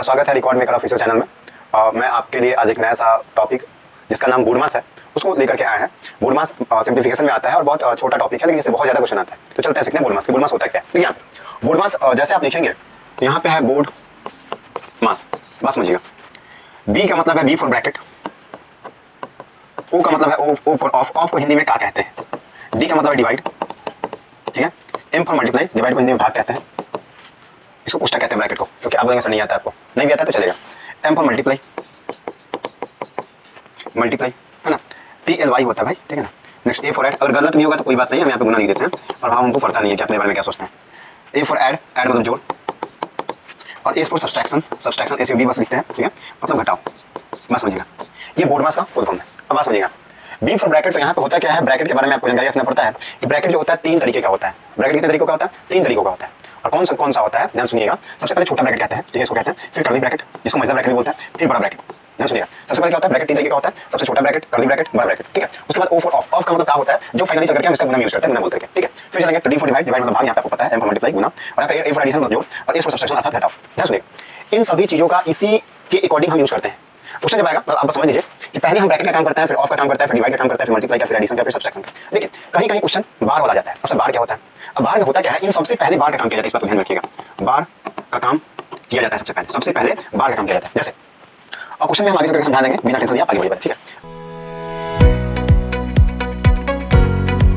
आपका स्वागत है रिकॉर्ड मेकर ऑफिशियल चैनल में। मैं आपके लिए आज एक नया सा टॉपिक जिसका नाम बोडमास है उसको लेकर के आए हैं। बोडमास सिंप्लीफिकेशन में आता है और बहुत छोटा टॉपिक है, लेकिन इससे बहुत ज़्यादा क्वेश्चन आता है। तो चलते हैं सीखने बोडमास की। बोडमास होता क्या है? ठीक है, बोडमास जैसे आप देखेंगे यहाँ पे है बोर्ड मास। बस समझिएगा, बी का मतलब है बी फॉर ब्रैकेट, ओ का मतलब है ओ फॉर ऑफ, ऑफ को हिंदी में क्या कहते हैं, डी का मतलब है डिवाइड, ठीक है, एम फॉर मल्टीप्लाई, डिवाइड को हिंदी में भाग कहते हैं, इसको कोष्टक कहते हैं ब्रैकेट को, क्योंकि आप बोलेंगे सर नहीं आता है, आपको नहीं भी आता है तो चलेगा। एम फॉर मल्टीप्लाई, मल्टीप्लाई है ना, पी एल वाई होता है भाई, ठीक है ना। नेक्स्ट ए फॉर ऐड, अगर गलत भी होगा तो कोई बात नहीं है, हम यहाँ पे गुना नहीं देते हैं और हाँ हमको पता नहीं है कि अपने बारे में क्या सोचते हैं। ए फॉर ऐड, ऐड मतलब जोड़, और ए फॉर सब्सट्रैक्शन, सब्सट्रैक्शन ऐसे बी बस लिखते हैं, ठीक है, मतलब घटाओ। बस समझिएगा, ये बोडमास का फुल फॉर्म है। अब बात समझिएगा, बी फॉर ब्रैकेट, तो यहाँ पे होता क्या है, ब्रैकेट के बारे में आपको जानकारी रखना पड़ता है कि ब्रैकेट जो होता है तीन तरीके का होता है। ब्रैकेट कितने तरीकों का होता है? तीन तरीकों का होता है। और कौन सा होता है, ध्यान सुनिएगा। सबसे पहले छोटा ब्रैकेट कहते हैं, इसको कहते हैं, फिर कर्ली ब्रैकेट जिसको मझला ब्रैकेट भी बोलते हैं, फिर बड़ा ब्रैकेट। ध्यान सुनिएगा, सबसे पहले क्या होता है, ब्रैकेट तीन तरीके का होता है, सबसे छोटा ब्रैकेट, कर्ली ब्रैकेट, बड़ा ब्रैकेट, ठीक है। उसके बाद ओ फॉर ऑफ, ऑफ का मतलब क्या होता है, जो फाइनली चल करके हम इसका गुना यूज करते हैं, गुना बोलते हैं, ठीक है। फिर चलेंगे डी फॉर डिवाइड, डिवाइड मतलब भाग, यहाँ पे आपको पता है, एम फॉर मल्टीप्लाई गुना, और यहाँ पे ए फॉर एडिशन मतलब जोड़, और एस फॉर सब्सट्रैक्शन अर्थात घटाओ। ध्यान सुनिएगा, इन सभी चीजों का इसी के अकॉर्डिंग हम यूज करते हैं। क्वेश्चन जब आएगा आप बस समझ लीजिए कि पहले हम ब्रैकेट का काम करते हैं, फिर ऑफ का काम करते हैं, फिर डिवाइड का काम करते हैं, फिर मल्टीप्लाई का, फिर एडिशन का, फिर सब्सट्रैक्शन का। लेकिन कहीं कहीं क्वेश्चन बार वाला जाता है। सबसे बार क्या होता है? अब बार में होता क्या है, इन सबसे पहले बार का काम किया जाता है, इस बात को ध्यान रखिएगा। बार का काम किया जाता है सबसे पहले बार का काम किया जाता है। जैसे और क्वेश्चन में हम आगे चलकर समझा देंगे, बिना टेंशन लिए आप आगे बढ़िए, ठीक है।